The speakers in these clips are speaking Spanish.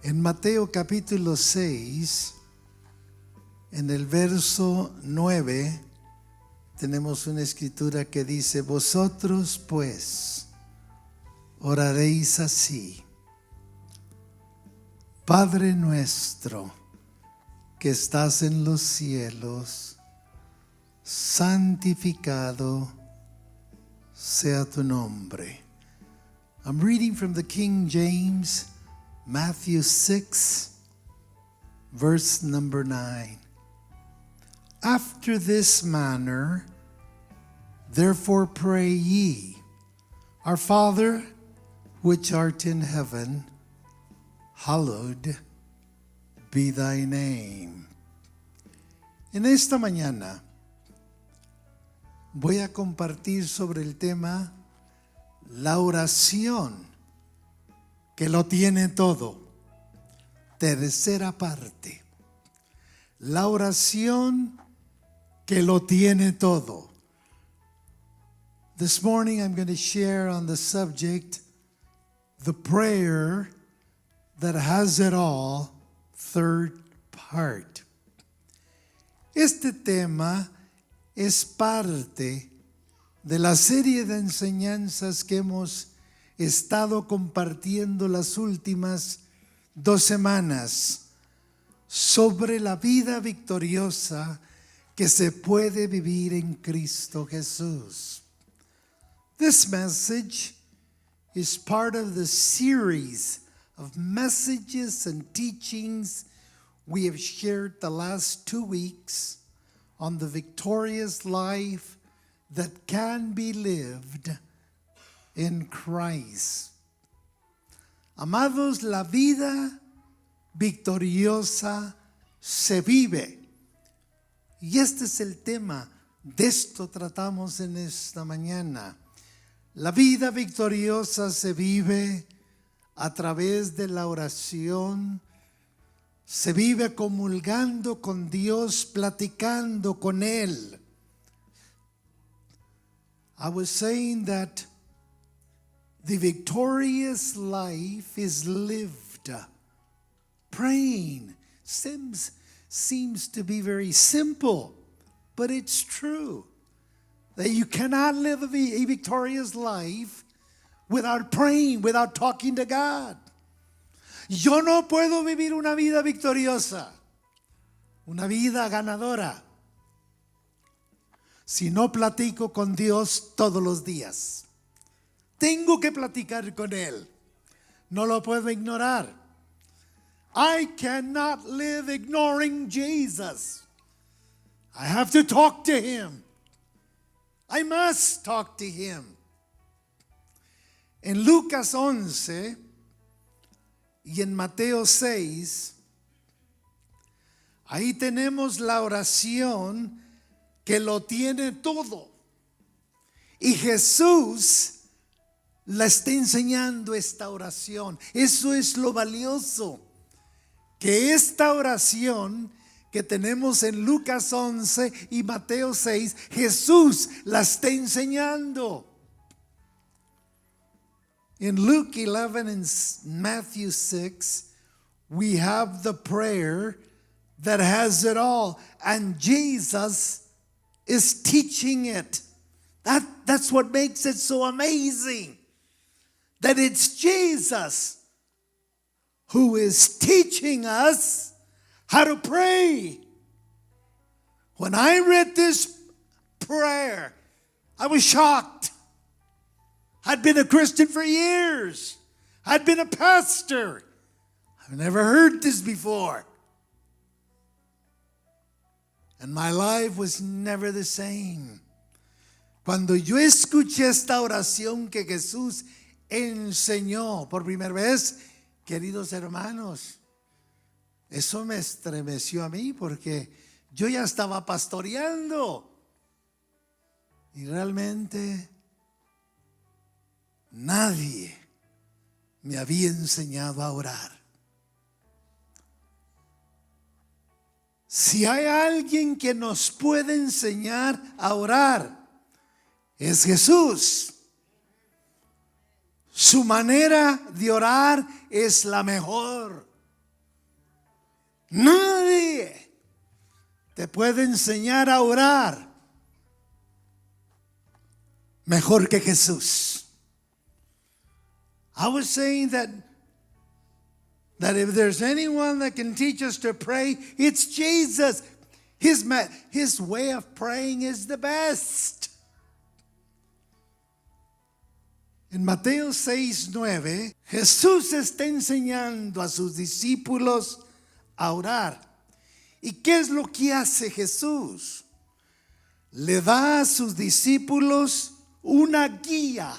En Mateo capítulo 6, en el verso 9, tenemos una escritura que dice: vosotros pues oraréis así: Padre nuestro que estás en los cielos, santificado sea tu nombre. I'm reading from the King James, Matthew 6, verse number 9. After this manner, therefore pray ye, Our Father, which art in heaven, hallowed be thy name. En esta mañana voy a compartir sobre el tema la oración que lo tiene todo. Tercera parte. La oración que lo tiene todo. This morning I'm going to share on the subject, the prayer that has it all, third part. Este tema es parte de la serie de enseñanzas que hemos estado compartiendo las últimas 2 semanas sobre la vida victoriosa que se puede vivir en Cristo Jesús. This message is part of the series of messages and teachings we have shared the last 2 weeks on the victorious life that can be lived in Christ. Amados, la vida victoriosa se vive. Y este es el tema, de esto tratamos en esta mañana. La vida victoriosa se vive a través de la oración, se vive comulgando con Dios, platicando con Él. I was saying that the victorious life is lived. Praying seems to be very simple, but it's true. That you cannot live a victorious life without praying, without talking to God. Yo no puedo vivir una vida victoriosa, una vida ganadora, si no platico con Dios todos los días. Tengo que platicar con Él. No lo puedo ignorar. I cannot live ignoring Jesus. I have to talk to Him. I must talk to Him. En Lucas 11 y en Mateo 6, ahí tenemos la oración que lo tiene todo. Y Jesús la está enseñando esta oración. Eso es lo valioso. Que esta oración que tenemos en Lucas 11 y Mateo 6, Jesús la está enseñando. In Luke 11 and Matthew 6, we have the prayer that has it all. And Jesus is teaching it. That's what makes it so amazing. That it's Jesus who is teaching us how to pray. When I read this prayer, I was shocked. I'd been a Christian for years. I'd been a pastor. I've never heard this before. And my life was never the same. Cuando yo escuché esta oración que Jesús enseñó por primera vez, queridos hermanos, eso me estremeció a mí porque yo ya estaba pastoreando y realmente nadie me había enseñado a orar. Si hay alguien que nos puede enseñar a orar, es Jesús. Su manera de orar es la mejor. Nadie te puede enseñar a orar mejor que Jesús. I was saying that if there's anyone that can teach us to pray, it's Jesus. His way of praying is the best. En Mateo 6:9, Jesús está enseñando a sus discípulos a orar. ¿Y qué es lo que hace Jesús? Le da a sus discípulos una guía.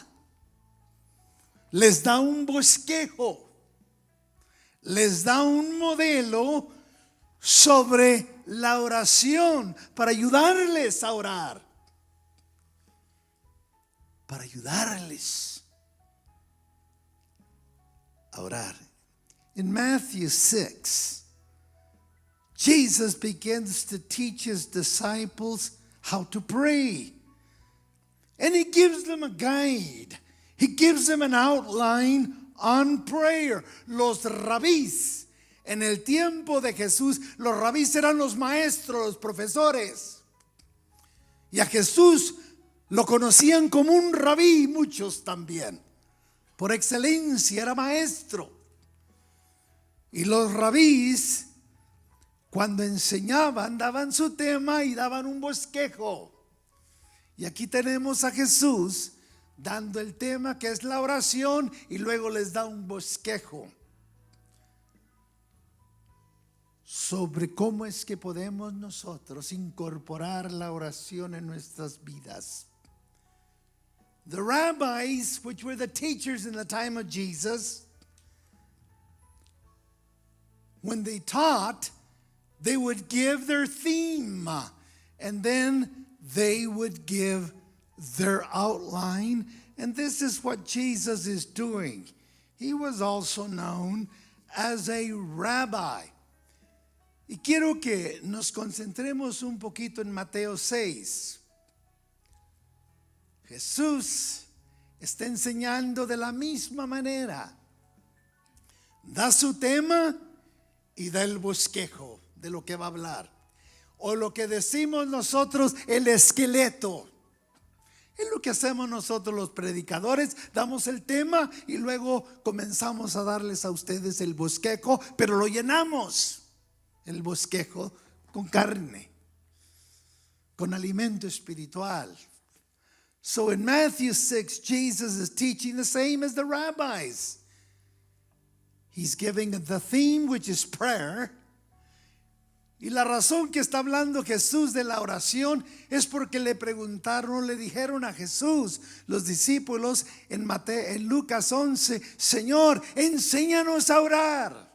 Les da un bosquejo. Les da un modelo sobre la oración para ayudarles a orar. Para ayudarles a orar. In Matthew 6, Jesus begins to teach his disciples how to pray. And he gives them a guide. He gives them an outline on prayer. Los rabís, en el tiempo de Jesús, los rabís eran los maestros, los profesores. Y a Jesús lo conocían como un rabí, muchos también. Por excelencia era maestro. Y los rabís, cuando enseñaban, daban su tema y daban un bosquejo. Y aquí tenemos a Jesús dando el tema que es la oración y luego les da un bosquejo sobre cómo es que podemos nosotros incorporar la oración en nuestras vidas. The rabbis, which were the teachers in the time of Jesus, when they taught, they would give their theme and then they would give their outline. And this is what Jesus is doing. He was also known as a rabbi. Y quiero que nos concentremos un poquito en Mateo 6. Jesús está enseñando de la misma manera. Da su tema y da el bosquejo de lo que va a hablar. O lo que decimos nosotros, el esqueleto. Es lo que hacemos nosotros los predicadores. Damos el tema y luego comenzamos a darles a ustedes el bosquejo, pero lo llenamos, el bosquejo, con carne, con alimento espiritual. So in Matthew 6, Jesus is teaching the same as the rabbis. He's giving the theme, which is prayer. Y la razón que está hablando Jesús de la oración es porque le preguntaron, le dijeron a Jesús, los discípulos en Lucas 11, Señor, enséñanos a orar.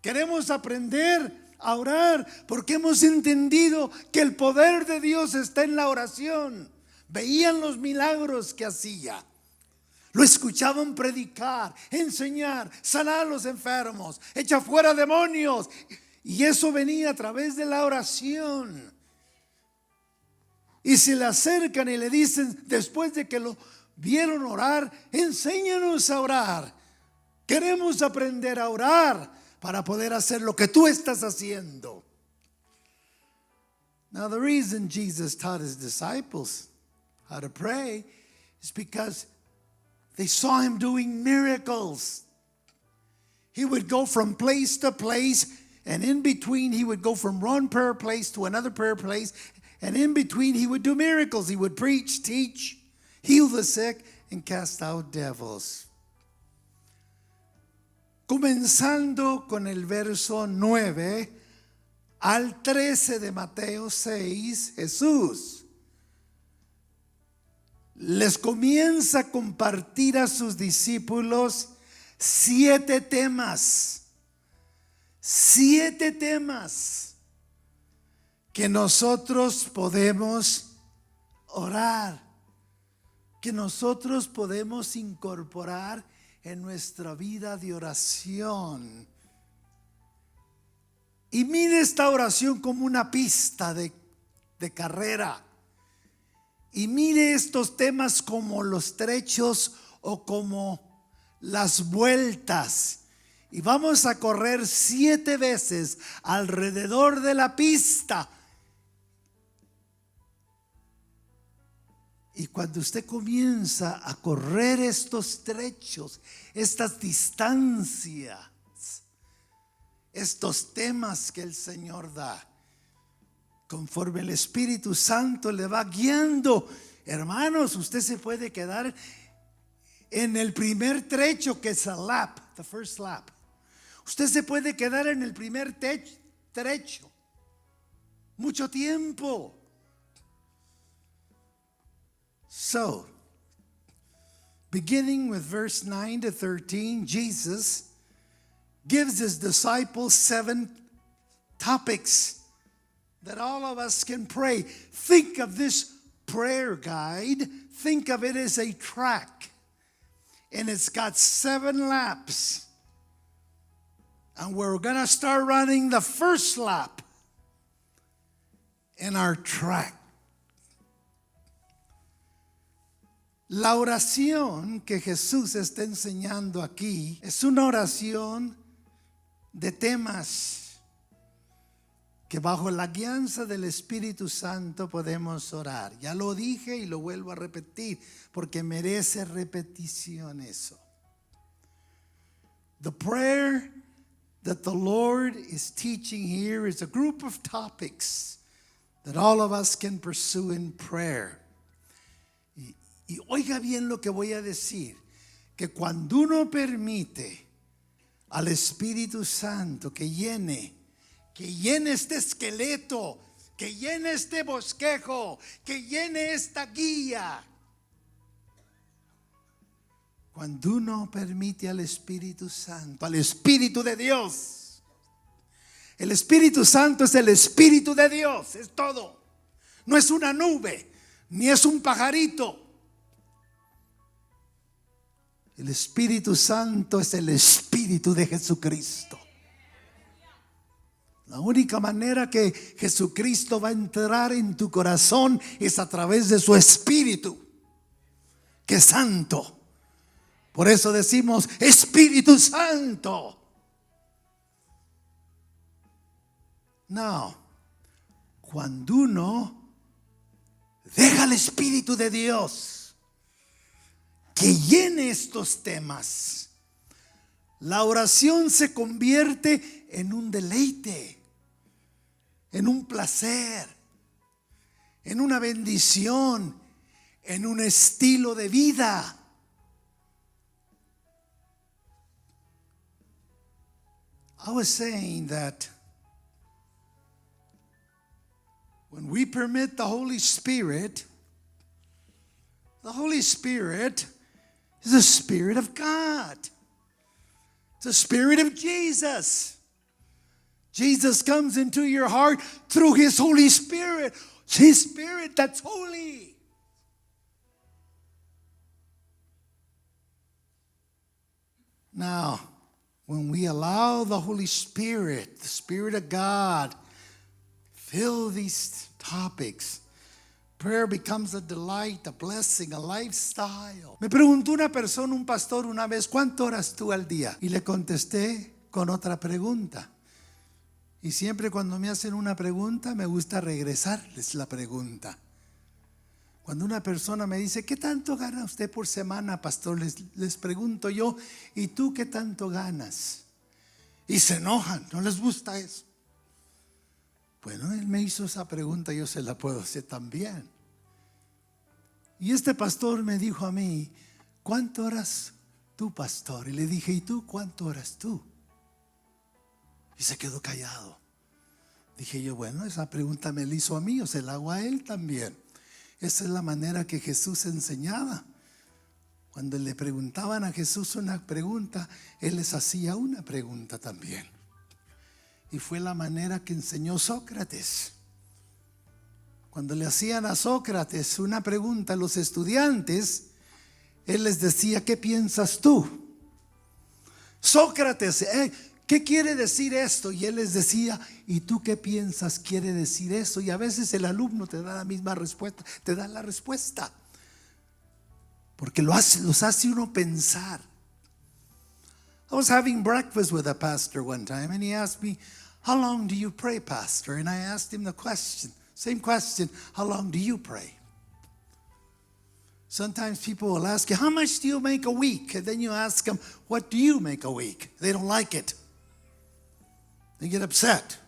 Queremos aprender a orar porque hemos entendido que el poder de Dios está en la oración. Veían los milagros que hacía. Lo escuchaban predicar, enseñar, sanar a los enfermos, echar fuera demonios. Y eso venía a través de la oración. Y se le acercan y le dicen, después de que lo vieron orar, enséñanos a orar. Queremos aprender a orar para poder hacer lo que tú estás haciendo. Now the reason Jesus taught his disciples how to pray is because they saw him doing miracles. He would go from place to place, and in between he would go from one prayer place to another prayer place, and in between he would do miracles. He would preach, teach, heal the sick, and cast out devils. Comenzando con el verso 9 al 13 de Mateo 6, Jesús les comienza a compartir a sus discípulos 7 temas. 7 temas que nosotros podemos orar, que nosotros podemos incorporar en nuestra vida de oración. Y mire esta oración como una pista de carrera. Y mire estos temas como los trechos o como las vueltas. Y vamos a correr 7 veces alrededor de la pista. Y cuando usted comienza a correr estos trechos, estas distancias, estos temas que el Señor da, conforme el Espíritu Santo le va guiando, hermanos, usted se puede quedar en el primer trecho, que es el lap, the first lap. Usted se puede quedar en el primer trecho mucho tiempo. So, beginning with verse 9 to 13, Jesus gives his disciples 7 topics that all of us can pray. Think of this prayer guide. Think of it as a track. And it's got 7 laps. And we're going to start running the first lap in our track. La oración que Jesús está enseñando aquí es una oración de temas que bajo la guianza del Espíritu Santo podemos orar. Ya lo dije y lo vuelvo a repetir porque merece repetición eso. The prayer that the Lord is teaching here is a group of topics that all of us can pursue in prayer. Y oiga bien lo que voy a decir, que cuando uno permite al Espíritu Santo que llene este esqueleto, que llene este bosquejo, que llene esta guía, cuando uno permite al Espíritu Santo, al Espíritu de Dios, el Espíritu Santo es el Espíritu de Dios, es todo, no es una nube, ni es un pajarito. El Espíritu Santo es el Espíritu de Jesucristo. La única manera que Jesucristo va a entrar en tu corazón es a través de su Espíritu, que es santo. Por eso decimos Espíritu Santo. No, cuando uno deja al Espíritu de Dios que llene estos temas, la oración se convierte en un deleite, en un placer, en una bendición, en un estilo de vida. I was saying that when we permit the Holy Spirit is the Spirit of God. It's the Spirit of Jesus. Jesus comes into your heart through His Holy Spirit. It's His Spirit that's holy. Now, when we allow the Holy Spirit, the Spirit of God, fill these topics, prayer becomes a delight, a blessing, a lifestyle. Me preguntó una persona, un pastor, una vez, ¿cuánto oras tú al día? Y le contesté con otra pregunta. Y siempre cuando me hacen una pregunta, me gusta regresarles la pregunta. Cuando una persona me dice, ¿qué tanto gana usted por semana, pastor? Les pregunto yo, ¿y tú qué tanto ganas? Y se enojan, no les gusta eso. Bueno, él me hizo esa pregunta, yo se la puedo hacer también. Y este pastor me dijo a mí, ¿cuánto oras tú, pastor? Y le dije, ¿y tú cuánto oras tú? Y se quedó callado. Dije yo, bueno, esa pregunta me la hizo a mí, yo se la hago a él también. Esa es la manera que Jesús enseñaba. Cuando le preguntaban a Jesús una pregunta, Él les hacía una pregunta también. Y fue la manera que enseñó Sócrates. Cuando le hacían a Sócrates una pregunta a los estudiantes, él les decía, ¿qué piensas tú? Sócrates, ¿qué quiere decir esto? Y él les decía, ¿y tú qué piensas quiere decir eso? Y a veces el alumno te da la misma respuesta, te da la respuesta. Porque los hace uno pensar. I was having breakfast with a pastor one time, and he asked me, "How long do you pray, Pastor?" And I asked him the question, same question, "How long do you pray?" Sometimes people will ask you, "How much do you make a week?" And then you ask them, "What do you make a week?" They don't like it. They get upset.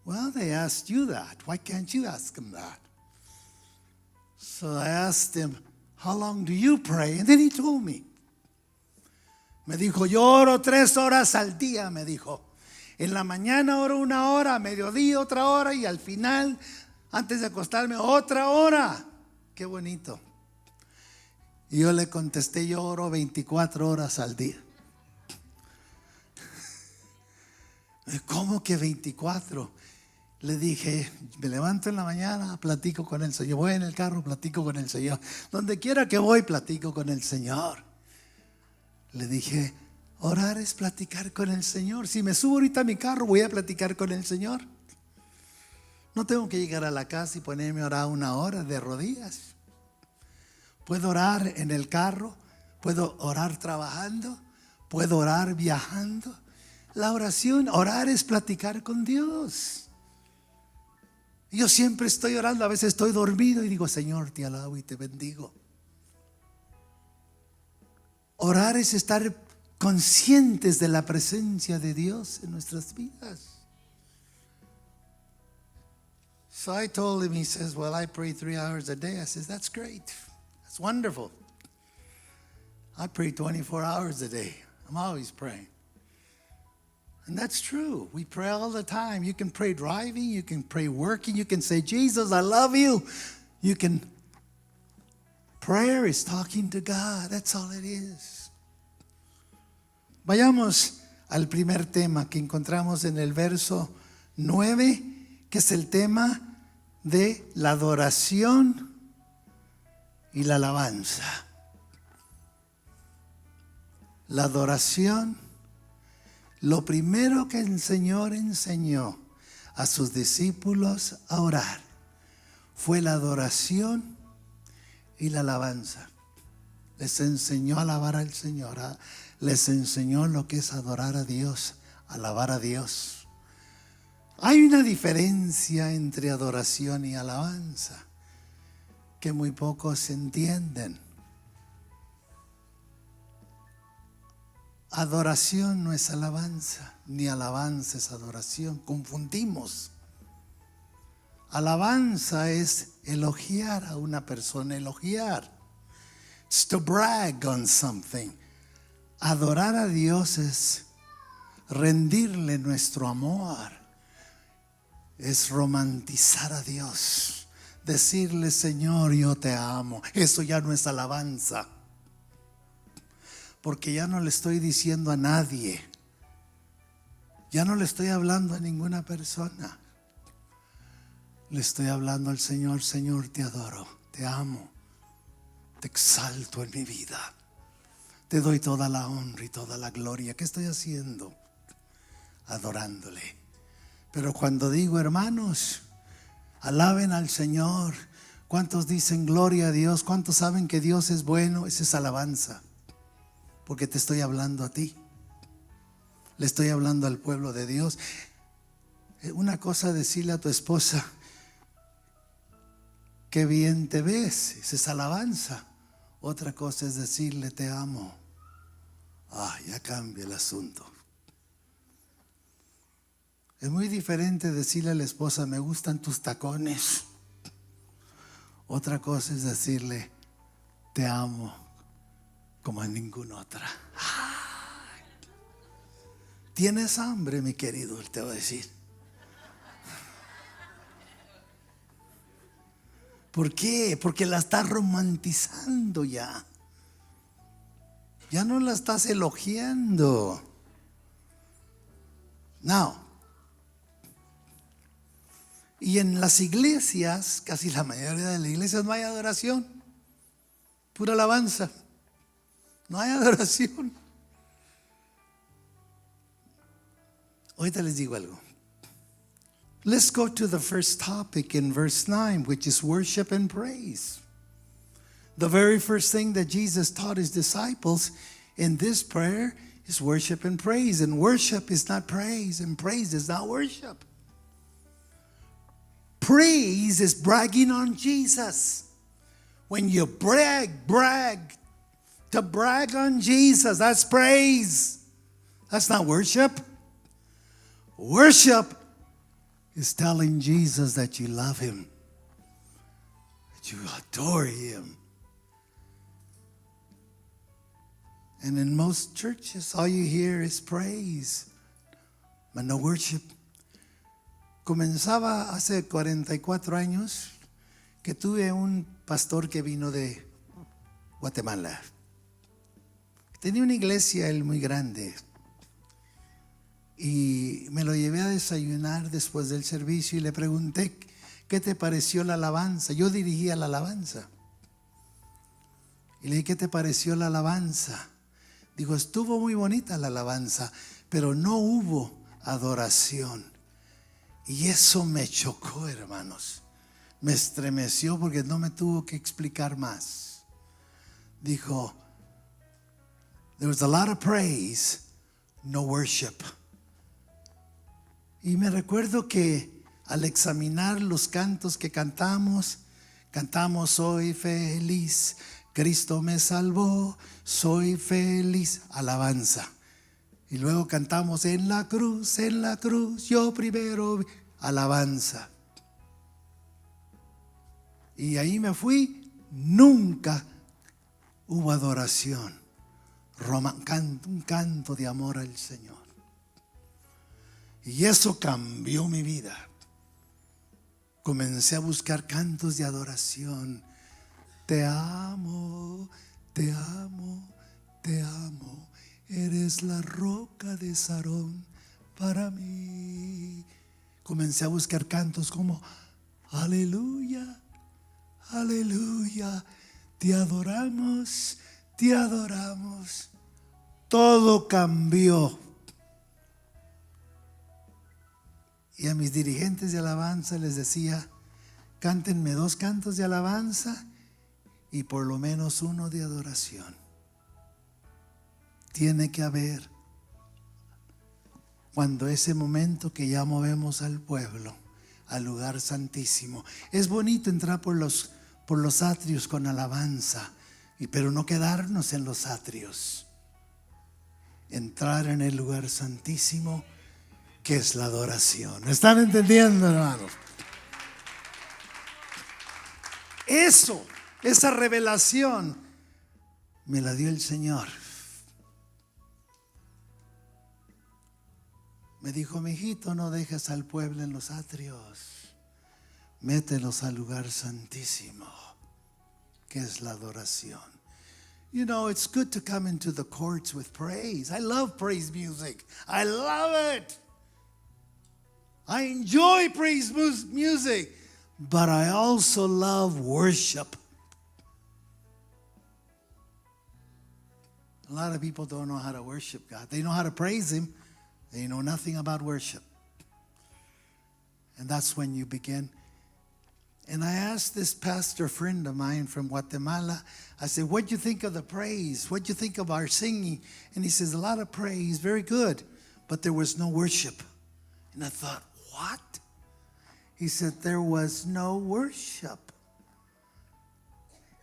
Well, they asked you that. Why can't you ask them that? So I asked him, "How long do you pray?" And then he told me. Me dijo, "Yo oro 3 horas al día", me dijo. En la mañana oro 1 hora, a mediodía otra hora y al final, antes de acostarme, otra hora. Qué bonito. Y yo le contesté, yo oro 24 horas al día. ¿Cómo que 24? Le dije, me levanto en la mañana, platico con el Señor. Voy en el carro, platico con el Señor. Donde quiera que voy, platico con el Señor. Le dije, orar es platicar con el Señor. Si me subo ahorita a mi carro, voy a platicar con el Señor. No tengo que llegar a la casa y ponerme a orar 1 hora de rodillas. Puedo orar en el carro, puedo orar trabajando, puedo orar viajando. La oración, orar es platicar con Dios. Yo siempre estoy orando, a veces estoy dormido y digo, Señor, te alabo y te bendigo. Orar es estar conscientes de la presencia de Dios en nuestras vidas. So I told him, he says, "Well, I pray 3 hours a day." I says, "That's great. That's wonderful. I pray 24 hours a day. I'm always praying." And that's true. We pray all the time. You can pray driving, you can pray working, you can say, "Jesus, I love you." You can. Prayer is talking to God. That's all it is. Vayamos al primer tema que encontramos en el verso 9, que es el tema de la adoración y la alabanza. La adoración. Lo primero que el Señor enseñó a sus discípulos a orar fue la adoración y la alabanza. Les enseñó a alabar al Señor. Les enseñó lo que es adorar a Dios, alabar a Dios. Hay una diferencia entre adoración y alabanza que muy pocos entienden. Adoración no es alabanza, ni alabanza es adoración. Confundimos. Alabanza es elogiar a una persona, elogiar. It's to brag on something. Adorar a Dios es rendirle nuestro amor. Es romantizar a Dios. Decirle, Señor, yo te amo. Eso ya no es alabanza. Porque ya no le estoy diciendo a nadie. Ya no le estoy hablando a ninguna persona. Le estoy hablando al Señor. Señor, te adoro, te amo, te exalto en mi vida. Te doy toda la honra y toda la gloria. ¿Qué estoy haciendo? Adorándole. Pero cuando digo, hermanos, alaben al Señor. ¿Cuántos dicen gloria a Dios? ¿Cuántos saben que Dios es bueno? Esa es alabanza. Porque te estoy hablando a ti. Le estoy hablando al pueblo de Dios. Una cosa decirle a tu esposa, qué bien te ves, esa es alabanza. Otra cosa es decirle, te amo. Ya cambia el asunto. Es muy diferente decirle a la esposa, me gustan tus tacones. Otra cosa es decirle, te amo como a ninguna otra. ¿Tienes hambre, mi querido? Él te va a decir. ¿Por qué? Porque la estás romantizando ya. Ya no la estás elogiando. Now, y en las iglesias, casi la mayoría de las iglesias no hay adoración. Pura alabanza. No hay adoración. Ahorita les digo algo. Let's go to the first topic in verse 9, which is worship and praise. The very first thing that Jesus taught his disciples in this prayer is worship and praise. And worship is not praise, and praise is not worship. Praise is bragging on Jesus. When you brag. To brag on Jesus, that's praise. That's not worship. Worship is telling Jesus that you love him, that you adore him. And in most churches, all you hear is praise, but no worship. Comenzaba hace 44 años que tuve un pastor que vino de Guatemala. Tenía una iglesia él muy grande y me lo llevé a desayunar después del servicio y le pregunté, ¿qué te pareció la alabanza? Yo dirigía la alabanza. Y le dije, ¿qué te pareció la alabanza? Dijo, estuvo muy bonita la alabanza, pero no hubo adoración. Y eso me chocó, hermanos. Me estremeció porque no me tuvo que explicar más. Dijo, there was a lot of praise, no worship. Y me recuerdo que al examinar los cantos que cantamos soy feliz, Cristo me salvó, soy feliz, alabanza. Y luego cantamos en la cruz, yo primero, alabanza. Y ahí me fui, nunca hubo adoración. Un canto de amor al Señor. Y eso cambió mi vida. Comencé a buscar cantos de adoración. Te amo, te amo, te amo. Eres la roca de Sarón para mí. Comencé a buscar cantos como aleluya, aleluya. Te adoramos, te adoramos. Todo cambió. Y a mis dirigentes de alabanza les decía, cántenme 2 cantos de alabanza y por lo menos 1 de adoración. Tiene que haber, cuando ese momento que ya movemos al pueblo, al lugar santísimo. Es bonito entrar por los atrios con alabanza, pero no quedarnos en los atrios. Entrar en el lugar santísimo, que es la adoración. ¿Me están entendiendo, hermanos? Esa revelación me la dio el Señor. Me dijo, mijito, no dejes al pueblo en los atrios, mételos al lugar santísimo, que es la adoración. You know, it's good to come into the courts with praise. I love praise music. I love it. I enjoy praise music, but I also love worship. A lot of people don't know how to worship God. They know how to praise Him. They know nothing about worship. And that's when you begin. And I asked this pastor friend of mine from Guatemala, I said, what'd you think of the praise? What'd you think of our singing? And he says, a lot of praise, very good, but there was no worship. And I thought, what? He said, there was no worship.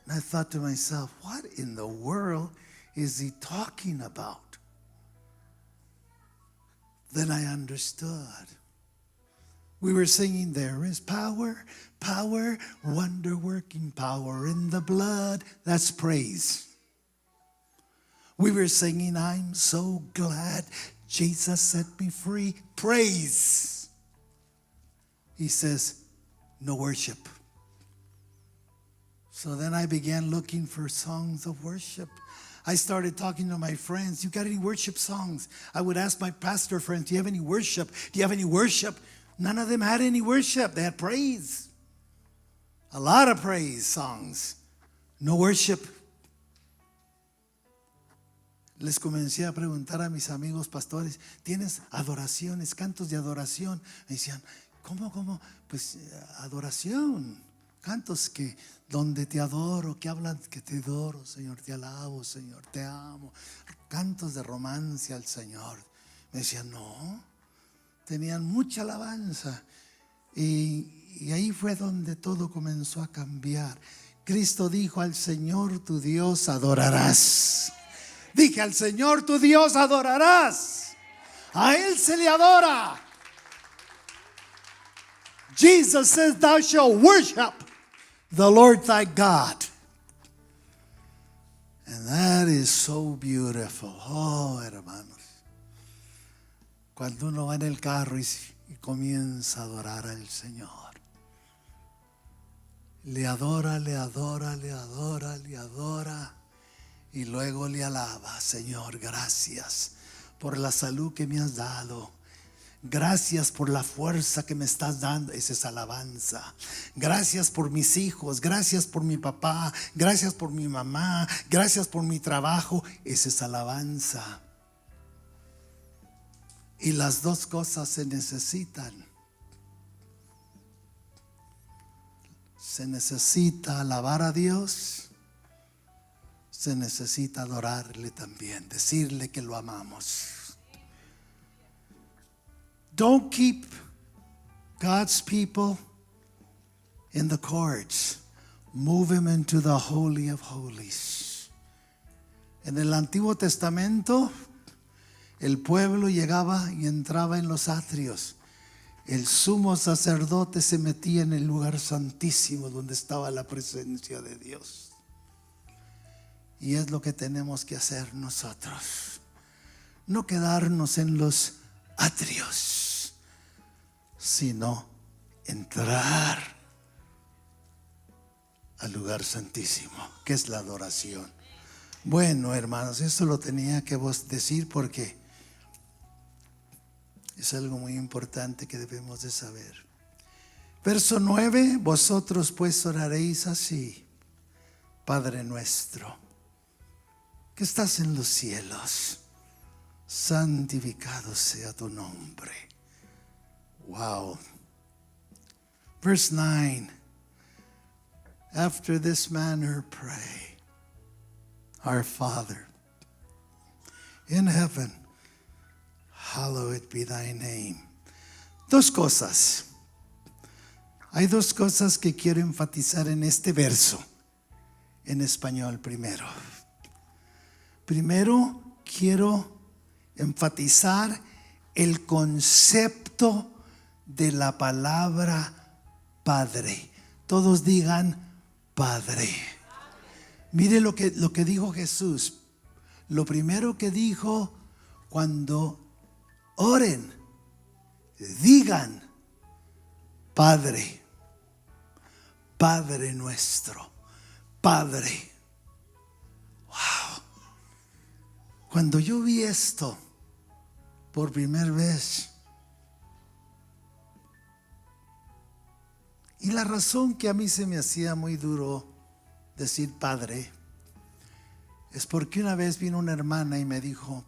And I thought to myself, what in the world is he talking about? Then I understood. We were singing, there is power, power, wonder-working power in the blood. That's praise. We were singing, I'm so glad Jesus set me free. Praise. He says, no worship. So then I began looking for songs of worship. I started talking to my friends. You got any worship songs? I would ask my pastor friends, do you have any worship? Do you have any worship? None of them had any worship. They had praise. A lot of praise songs. No worship. Les comencé a preguntar a mis amigos pastores, ¿tienes adoraciones, cantos de adoración? Me decían, ¿cómo? Pues adoración. Cantos que donde te adoro, que hablan que te adoro, Señor, te alabo, Señor, te amo. cantos de romance al Señor. Me decían, no, tenían mucha alabanza. Y ahí fue donde todo comenzó a cambiar. Cristo dijo, al Señor tu Dios adorarás. Dije, al Señor tu Dios adorarás. A Él se le adora. Jesus says, thou shalt worship the Lord thy God. And that is so beautiful. Oh, hermanos. Cuando uno va en el carro y comienza a adorar al Señor. Le adora, le adora, le adora, le adora. Y luego le alaba. Señor, gracias por la salud que me has dado. Gracias por la fuerza que me estás dando. Esa es alabanza. Gracias por mis hijos. Gracias por mi papá. Gracias por mi mamá. Gracias por mi trabajo. Esa es alabanza. Y las dos cosas se necesitan. Se necesita alabar a Dios. Se necesita adorarle también. Decirle que lo amamos. Don't keep God's people in the courts. Move them into the Holy of Holies. En el Antiguo Testamento, el pueblo llegaba y entraba en los atrios. El sumo sacerdote se metía en el lugar santísimo donde estaba la presencia de Dios. Y es lo que tenemos que hacer nosotros. No quedarnos en los atrios, sino entrar al lugar santísimo, que es la adoración. Bueno, hermanos, eso lo tenía que decir porque es algo muy importante que debemos de saber. Verso 9, vosotros pues oraréis así: Padre nuestro, que estás en los cielos, santificado sea tu nombre. Wow. Verse 9. After this manner pray, Our Father in heaven, hallowed be thy name. Dos cosas. Hay dos cosas que quiero enfatizar en este verso. En español primero. Primero quiero enfatizar el concepto de la palabra Padre. Todos digan Padre. Mire lo que dijo Jesús. Lo primero que dijo: cuando oren, digan Padre, Padre nuestro, Padre. Wow. Cuando yo vi esto por primera vez, y la razón que a mí se me hacía muy duro decir Padre, es porque una vez vino una hermana y me dijo,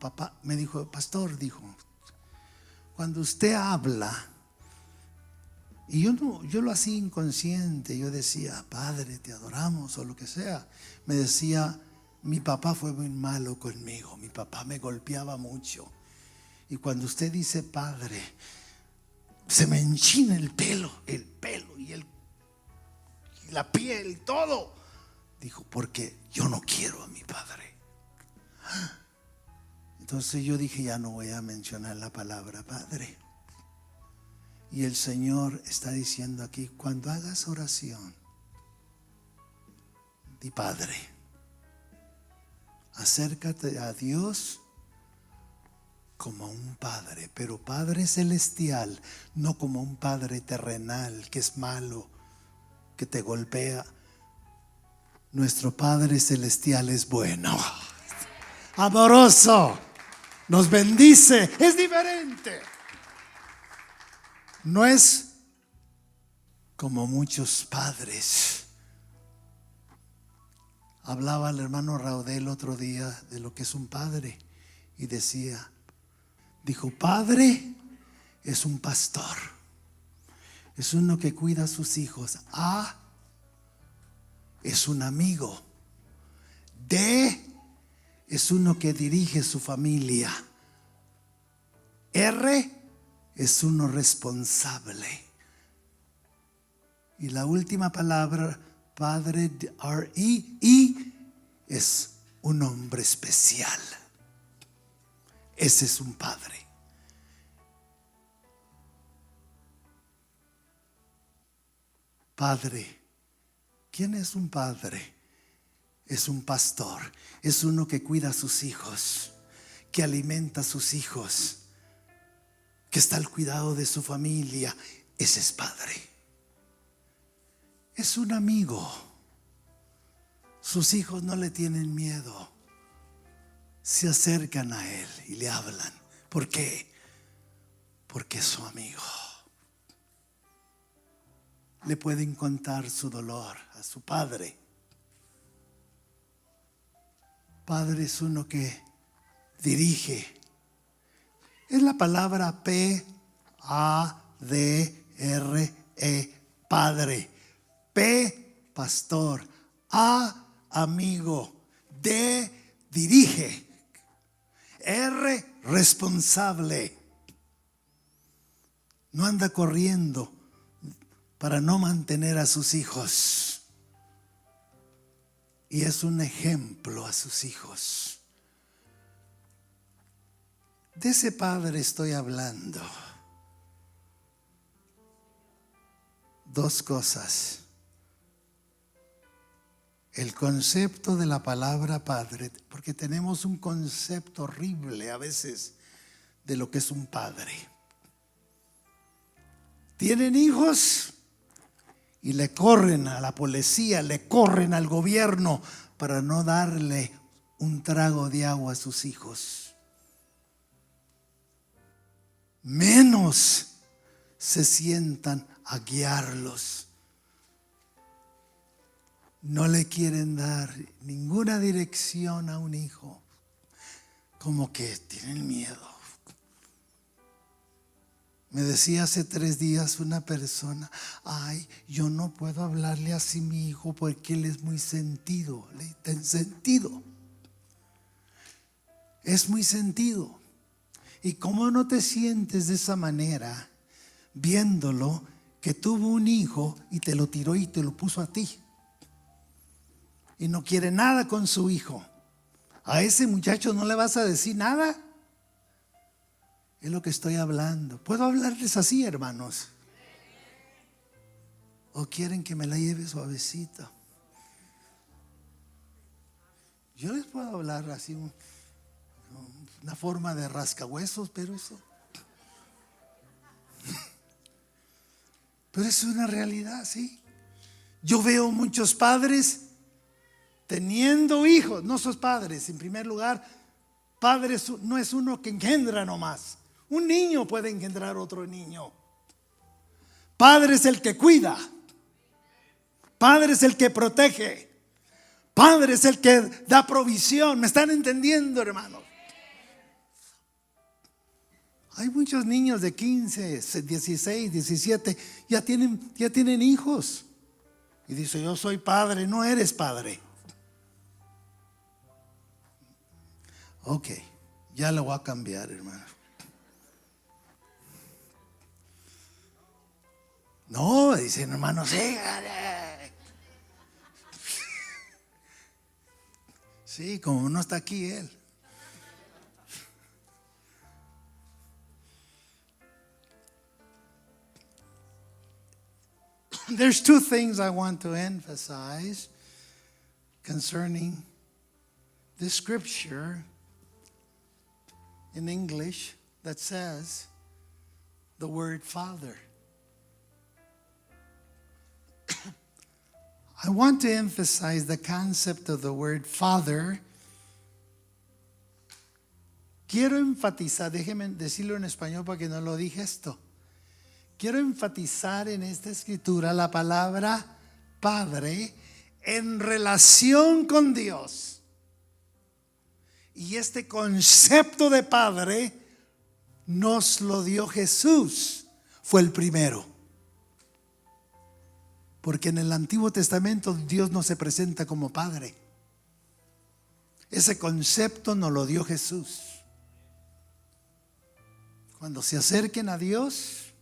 pastor, dijo, cuando usted habla, y yo lo hacía inconsciente, yo decía, Padre, te adoramos, o lo que sea. Me decía, mi papá fue muy malo conmigo, mi papá me golpeaba mucho, y cuando usted dice Padre, se me enchina el pelo y la piel, todo. Dijo, porque yo no quiero a mi padre. Entonces yo dije, ya no voy a mencionar la palabra Padre. Y el Señor está diciendo aquí, cuando hagas oración, di Padre. Acércate a Dios como un padre, pero Padre celestial, no como un padre terrenal que es malo, que te golpea. Nuestro Padre celestial es bueno, amoroso, nos bendice, es diferente. No es como muchos padres. Hablaba el hermano Raudel otro día de lo que es un padre y dijo, padre es un pastor, es uno que cuida a sus hijos. Es un amigo. es uno que dirige su familia. R es uno responsable. Y la última palabra, padre, R-E, es un hombre especial. Ese es un padre. Padre. ¿Quién es un padre? Es un pastor. Es uno que cuida a sus hijos, que alimenta a sus hijos, que está al cuidado de su familia. Ese es padre. Es un amigo. Sus hijos no le tienen miedo. Se acercan a él y le hablan. ¿Por qué? Porque es su amigo. Le pueden contar su dolor a su padre. Padre es uno que dirige. Es la palabra P-A-D-R-E, padre. P, pastor. A, amigo. D, dirige. R, responsable. No anda corriendo para no mantener a sus hijos. Y es un ejemplo a sus hijos. De ese padre estoy hablando. Dos cosas. El concepto de la palabra padre, porque tenemos un concepto horrible a veces de lo que es un padre. ¿Tienen hijos? Y le corren a la policía, le corren al gobierno para no darle un trago de agua a sus hijos. Menos se sientan a guiarlos. No le quieren dar ninguna dirección a un hijo. Como que tienen miedo. Me decía hace 3 días una persona: ay, yo no puedo hablarle así a mi hijo porque él es muy sentido. Ten sentido. Es muy sentido. ¿Y cómo no te sientes de esa manera viéndolo que tuvo un hijo y te lo tiró y te lo puso a ti? Y no quiere nada con su hijo. A ese muchacho no le vas a decir nada. Es lo que estoy hablando. ¿Puedo hablarles así, hermanos? ¿O quieren que me la lleve suavecito? Yo les puedo hablar así, una forma de rascahuesos, pero eso. Pero es una realidad, ¿sí? Yo veo muchos padres teniendo hijos. No sos padres, en primer lugar. Padre no es uno que engendra nomás. Un niño puede engendrar otro niño. Padre es el que cuida. Padre es el que protege. Padre es el que da provisión. ¿Me están entendiendo, hermanos? Hay muchos niños de 15, 16, 17, ya tienen hijos. Y dice: yo soy padre. No eres padre. Ok, ya lo voy a cambiar, hermano. No, dicen, hermano, sí, como no está aquí él. There's 2 things I want to emphasize concerning this scripture in English that says the word Father. I want to emphasize the concept of the word Father. Quiero enfatizar, déjenme decirlo en español para que no lo dije esto. Quiero enfatizar en esta escritura la palabra Padre en relación con Dios. Y este concepto de Padre nos lo dio Jesús. Fue el primero. Porque en el Antiguo Testamento Dios no se presenta como Padre. Ese concepto nos lo dio Jesús. Cuando se acerquen a Dios,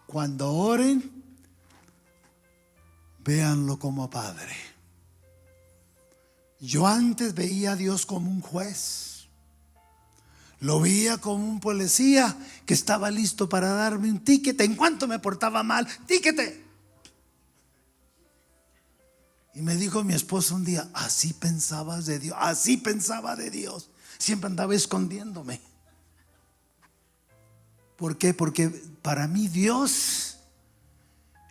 cuando oren, véanlo como Padre. Yo antes veía a Dios como un juez. Lo veía como un policía que estaba listo para darme un ticket en cuanto me portaba mal. ¡Tíquete! Y me dijo mi esposo un día: así pensabas de Dios. Así pensaba de Dios. Siempre andaba escondiéndome. ¿Por qué? Porque para mí Dios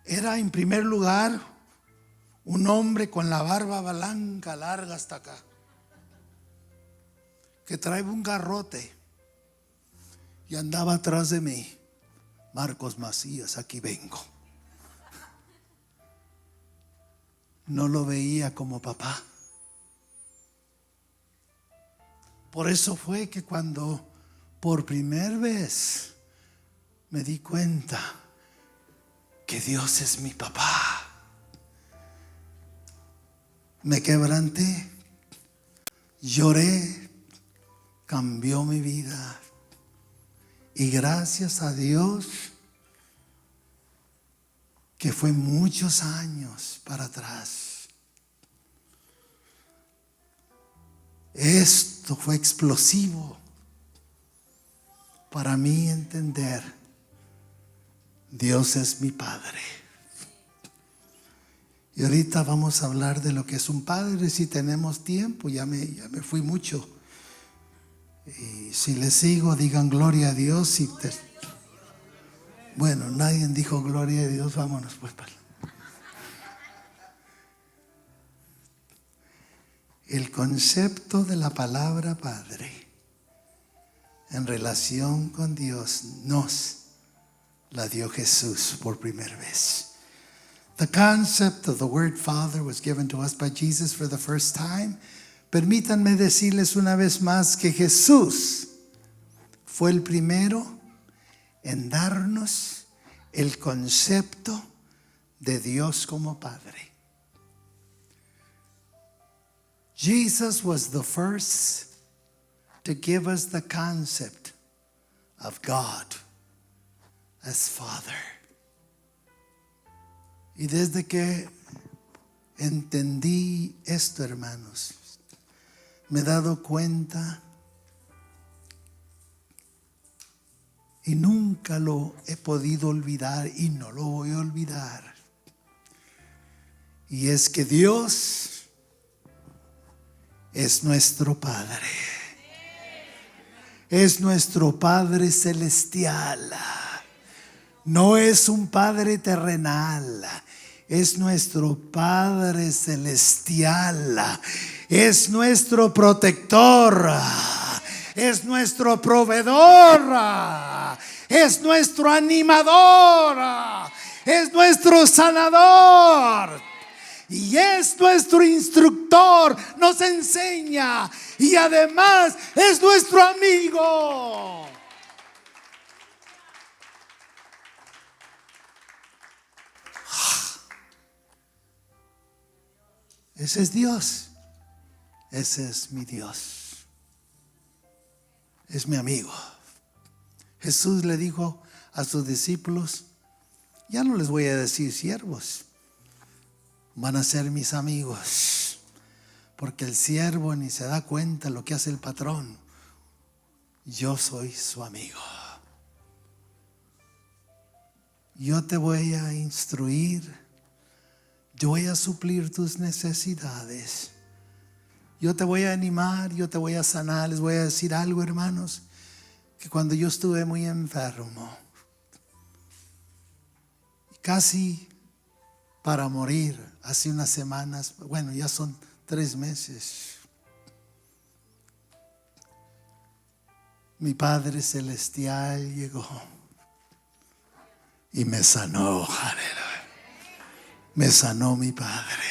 era, en primer lugar, un hombre con la barba blanca, larga hasta acá, que trae un garrote y andaba atrás de mí. Marcos Macías, aquí vengo. No lo veía como papá. Por eso fue que cuando por primera vez me di cuenta que Dios es mi papá, me quebranté, lloré, cambió mi vida. Y gracias a Dios que fue muchos años para atrás. Esto fue explosivo para mí entender: Dios es mi Padre. Y ahorita vamos a hablar de lo que es un padre, si tenemos tiempo. Ya me fui mucho. Y si les sigo, digan gloria a Dios. Bueno, nadie dijo gloria a Dios. Vámonos pues. El concepto de la palabra Padre en relación con Dios nos la dio Jesús por primera vez. The concept of the word Father was given to us by Jesus for the first time. Permítanme decirles una vez más que Jesús fue el primero en darnos el concepto de Dios como Padre. Jesus was the first to give us the concept of God as Father. Y desde que entendí esto, hermanos, me he dado cuenta y nunca lo he podido olvidar y no lo voy a olvidar. Y es que Dios es nuestro Padre. Es nuestro Padre celestial. No es un Padre terrenal. Es nuestro Padre celestial. Es nuestro protector. Es nuestro proveedor. Es nuestro animador. Es nuestro sanador. Y es nuestro instructor. Nos enseña. Y además es nuestro amigo. Ese es Dios. Ese es mi Dios. Es mi amigo. Jesús le dijo a sus discípulos: ya no les voy a decir siervos, van a ser mis amigos, porque el siervo ni se da cuenta lo que hace el patrón. Yo soy su amigo. Yo te voy a instruir. Yo voy a suplir tus necesidades. Yo te voy a animar, yo te voy a sanar. Les voy a decir algo, hermanos, que cuando yo estuve muy enfermo, casi para morir, hace unas semanas, bueno, ya son 3 meses, mi Padre Celestial llegó y me sanó. Aleluya. Me sanó mi Padre.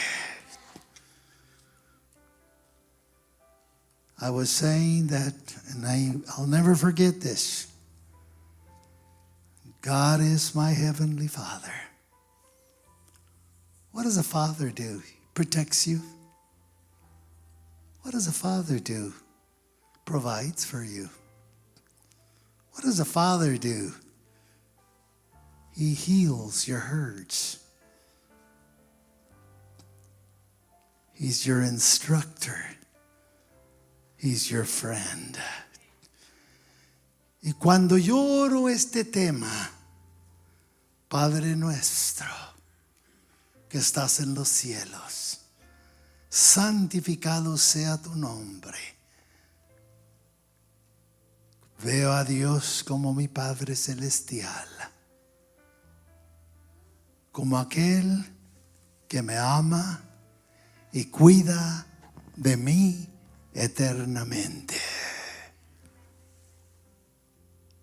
I was saying that, and I'll never forget this. God is my heavenly Father. What does a father do? He protects you. What does a father do? Provides for you. What does a father do? He heals your hurts. He's your instructor. He's your friend. Y cuando yo oro este tema, Padre nuestro que estás en los cielos, santificado sea tu nombre. Veo a Dios como mi Padre celestial, como aquel que me ama y cuida de mí eternamente.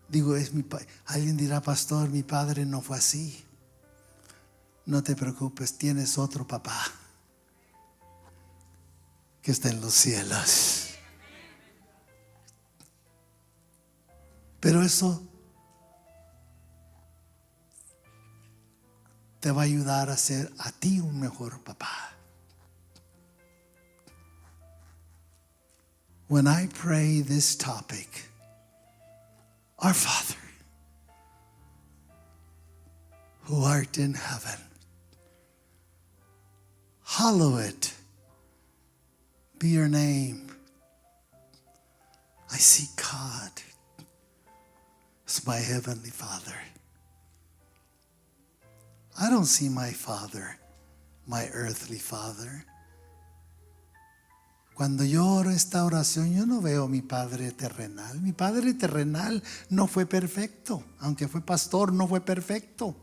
Digo, alguien dirá, pastor, mi padre no fue así. No te preocupes, tienes otro papá que está en los cielos. Pero eso te va a ayudar a ser a ti un mejor papá. When I pray this topic, Our Father, who art in heaven, hallowed be your name. I see God as my heavenly Father. I don't see my Father, my earthly Father. Cuando yo oro esta oración, yo no veo a mi Padre terrenal. Mi Padre terrenal no fue perfecto. Aunque fue pastor, no fue perfecto.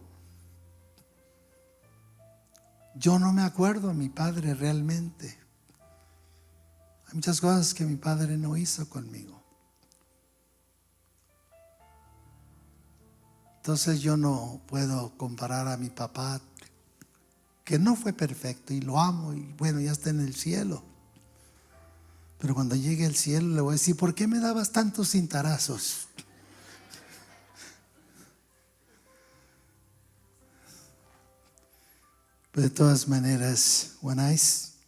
Yo no me acuerdo a mi Padre realmente. Hay muchas cosas que mi Padre no hizo conmigo. Entonces yo no puedo comparar a mi papá, que no fue perfecto y lo amo y bueno, ya está en el cielo. Pero cuando llegue al cielo le voy a decir, ¿por qué me dabas tantos cintarazos? Pero de todas maneras, when I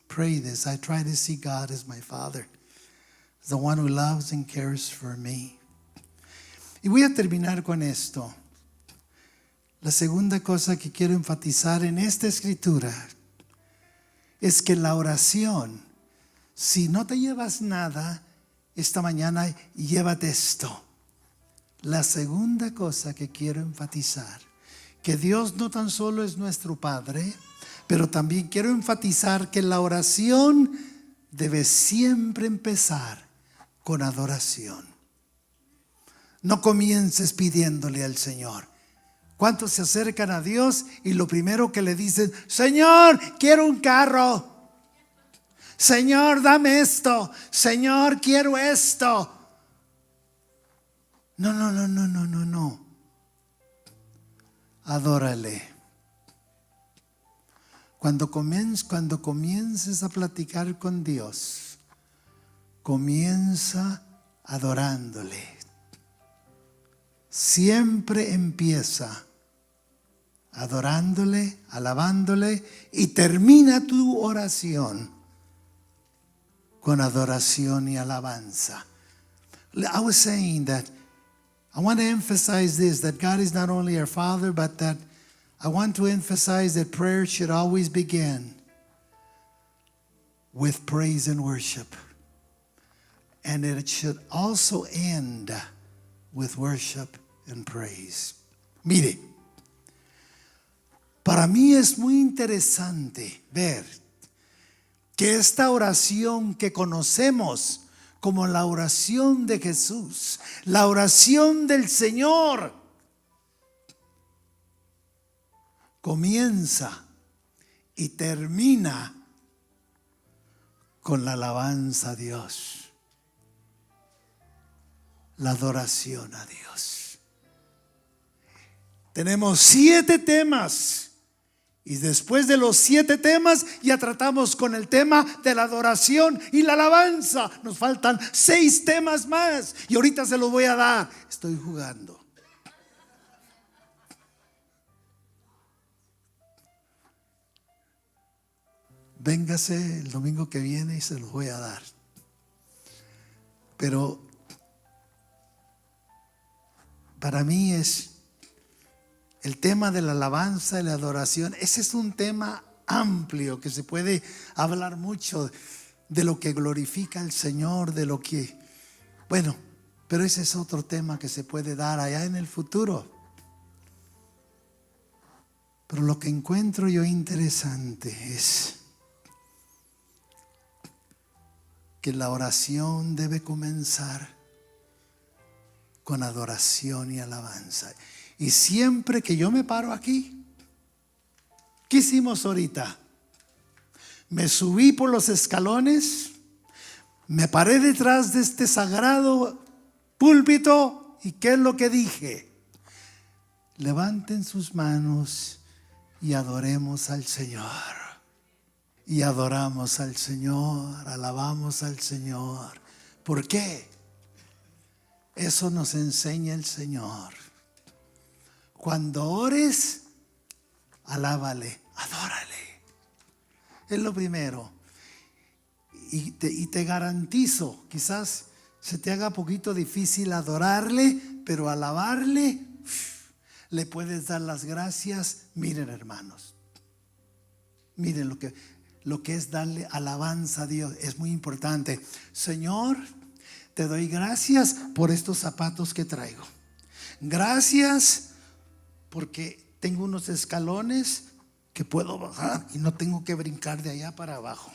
pray this, I try to see God as my Father, the one who loves and cares for me. Y voy a terminar con esto. La segunda cosa que quiero enfatizar en esta escritura es que la oración, si no te llevas nada esta mañana, llévate esto. La segunda cosa que quiero enfatizar, que Dios no tan solo es nuestro Padre, pero también quiero enfatizar que la oración debe siempre empezar con adoración. No comiences pidiéndole al Señor. ¿Cuántos se acercan a Dios y lo primero que le dicen, Señor, quiero un carro? Señor, dame esto. Señor, quiero esto. No. Adórale. Cuando comiences a platicar con Dios, comienza adorándole. Siempre empieza adorándole, alabándole y termina tu oración con adoración y alabanza. I was saying that I want to emphasize this, that God is not only our Father, but that I want to emphasize that prayer should always begin with praise and worship. And it should also end with worship and praise. Mire, para mí es muy interesante ver que esta oración que conocemos como la oración de Jesús, la oración del Señor, comienza y termina con la alabanza a Dios, la adoración a Dios. Tenemos 7 temas. Y después de los 7 temas ya tratamos con el tema de la adoración y la alabanza. Nos faltan 6 temas más y ahorita se los voy a dar. Estoy jugando. Véngase el domingo que viene y se los voy a dar. Pero para mí es el tema de la alabanza y la adoración. Ese es un tema amplio que se puede hablar mucho de lo que glorifica al Señor, de lo que, bueno, pero ese es otro tema que se puede dar allá en el futuro. Pero lo que encuentro yo interesante es que la oración debe comenzar con adoración y alabanza. Y siempre que yo me paro aquí, ¿qué hicimos ahorita? Me subí por los escalones, me paré detrás de este sagrado púlpito, ¿y qué es lo que dije? Levanten sus manos y adoremos al Señor. Y adoramos al Señor, alabamos al Señor. ¿Por qué? Eso nos enseña el Señor. Cuando ores, alábale, adórale. Es lo primero. Y te garantizo, quizás se te haga poquito difícil adorarle, pero alabarle, le puedes dar las gracias. Miren, hermanos, miren lo que es darle alabanza a Dios. Es muy importante. Señor, te doy gracias por estos zapatos que traigo. Gracias porque tengo unos escalones que puedo bajar y no tengo que brincar de allá para abajo.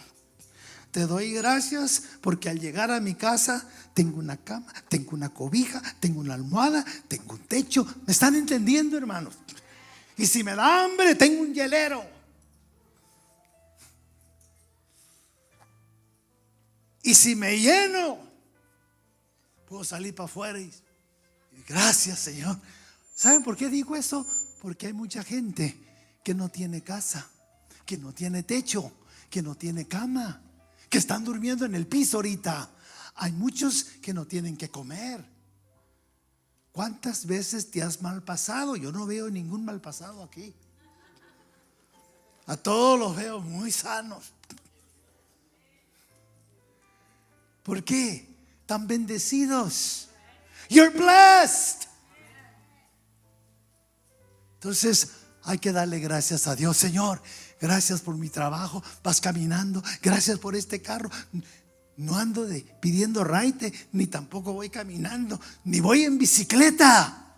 Te doy gracias porque al llegar a mi casa tengo una cama, tengo una cobija, tengo una almohada, tengo un techo. ¿Me están entendiendo, hermanos? Y si me da hambre, tengo un hielero. Y si me lleno, puedo salir para afuera y gracias, Señor. ¿Saben por qué digo eso? Porque hay mucha gente que no tiene casa, que no tiene techo, que no tiene cama, que están durmiendo en el piso ahorita. Hay muchos que no tienen que comer. ¿Cuántas veces te has mal pasado? Yo no veo ningún mal pasado aquí. A todos los veo muy sanos. ¿Por qué? Tan bendecidos. You're blessed. Entonces hay que darle gracias a Dios. Señor, gracias por mi trabajo. Vas caminando. Gracias por este carro. No ando pidiendo raite, ni tampoco voy caminando, ni voy en bicicleta.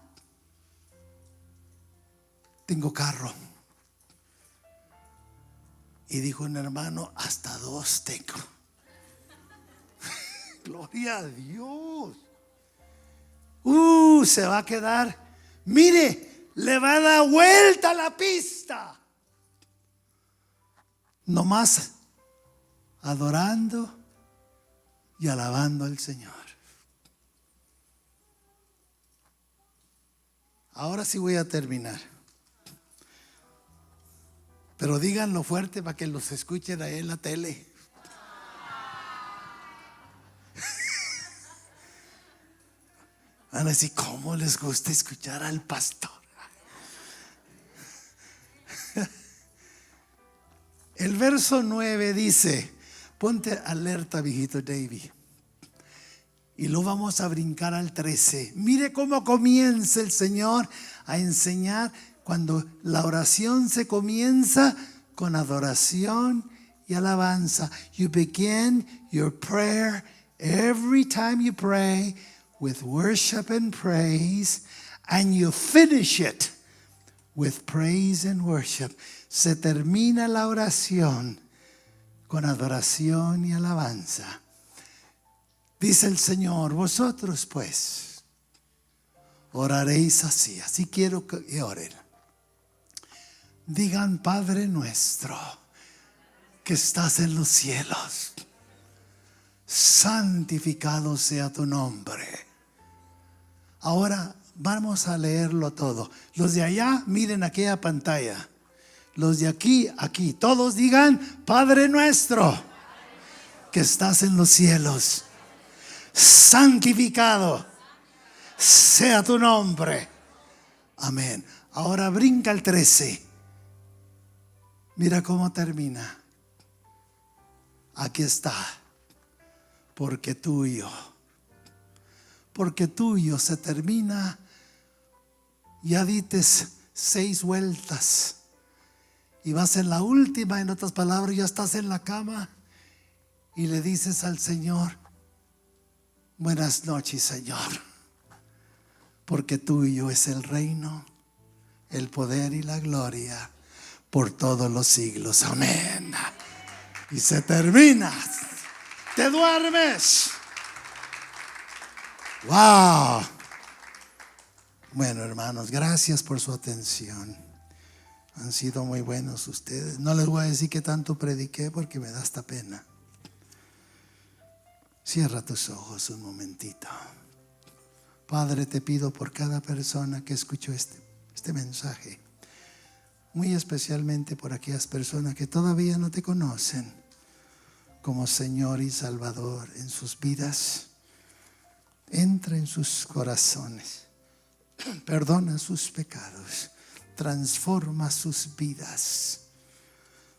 Tengo carro. Y dijo un hermano, hasta 2 tengo. Gloria a Dios. Se va a quedar. Mire, le va a dar vuelta a la pista. Nomás adorando y alabando al Señor. Ahora sí voy a terminar. Pero díganlo fuerte para que los escuchen ahí en la tele. Van a decir, ¿cómo les gusta escuchar al pastor? El verso 9 dice, ponte alerta, viejito David. Y lo vamos a brincar al 13. Mire cómo comienza el Señor a enseñar cuando la oración se comienza con adoración y alabanza. You begin your prayer every time you pray with worship and praise, and you finish it with praise and worship. Se termina la oración con adoración y alabanza. Dice el Señor, vosotros pues oraréis así. Así quiero que oren. Digan, Padre nuestro que estás en los cielos, santificado sea tu nombre. Ahora vamos a leerlo todo. Los de allá miren aquella pantalla. Los de aquí, aquí. Todos digan, Padre nuestro que estás en los cielos, santificado sea tu nombre. Amén. Ahora brinca el 13. Mira cómo termina. Aquí está. Porque tuyo porque tuyo se termina. Ya dites 6 vueltas y vas en la última, en otras palabras, ya estás en la cama y le dices al Señor: buenas noches, Señor, porque tuyo es el reino, el poder y la gloria por todos los siglos. Amén. Y se termina. Te duermes. Wow. Bueno, hermanos, gracias por su atención. Han sido muy buenos ustedes. No les voy a decir que tanto prediqué porque me da hasta pena. Cierra tus ojos un momentito. Padre, te pido por cada persona que escuchó este mensaje, muy especialmente por aquellas personas que todavía no te conocen como Señor y Salvador en sus vidas. Entra en sus corazones, perdona sus pecados, transforma sus vidas.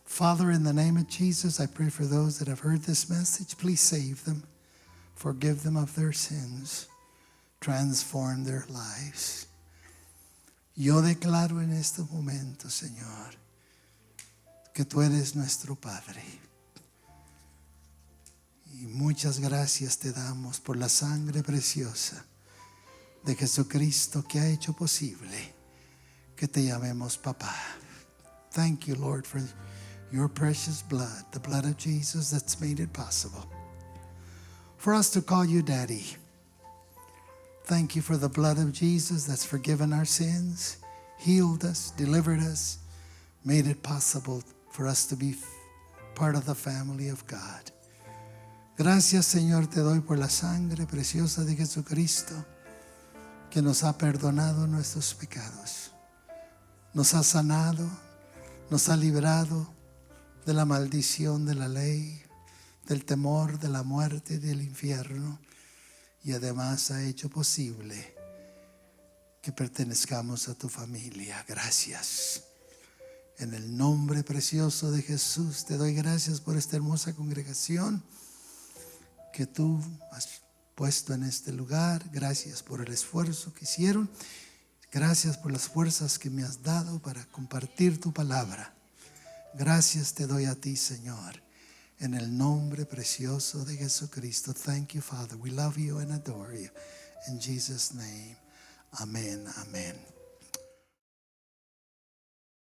Father, in the name of Jesus, I pray for those that have heard this message. Please save them, forgive them of their sins, transform their lives. Yo declaro en este momento, Señor, que tú eres nuestro Padre. Y muchas gracias te damos por la sangre preciosa de Jesucristo que ha hecho posible que te llamemos papá. Thank you, Lord, for your precious blood, the blood of Jesus that's made it possible for us to call you Daddy. Thank you for the blood of Jesus that's forgiven our sins, healed us, delivered us, made it possible for us to be part of the family of God. Gracias, Señor, te doy por la sangre preciosa de Jesucristo que nos ha perdonado nuestros pecados, nos ha sanado, nos ha librado de la maldición de la ley, del temor de la muerte y del infierno, y además ha hecho posible que pertenezcamos a tu familia. Gracias. En el nombre precioso de Jesús te doy gracias por esta hermosa congregación que tú has puesto en este lugar. Gracias por el esfuerzo que hicieron. Gracias por las fuerzas que me has dado para compartir tu palabra. Gracias te doy a ti, Señor, en el nombre precioso de Jesucristo. Thank you, Father. We love you and adore you. In Jesus' name, amen, amen.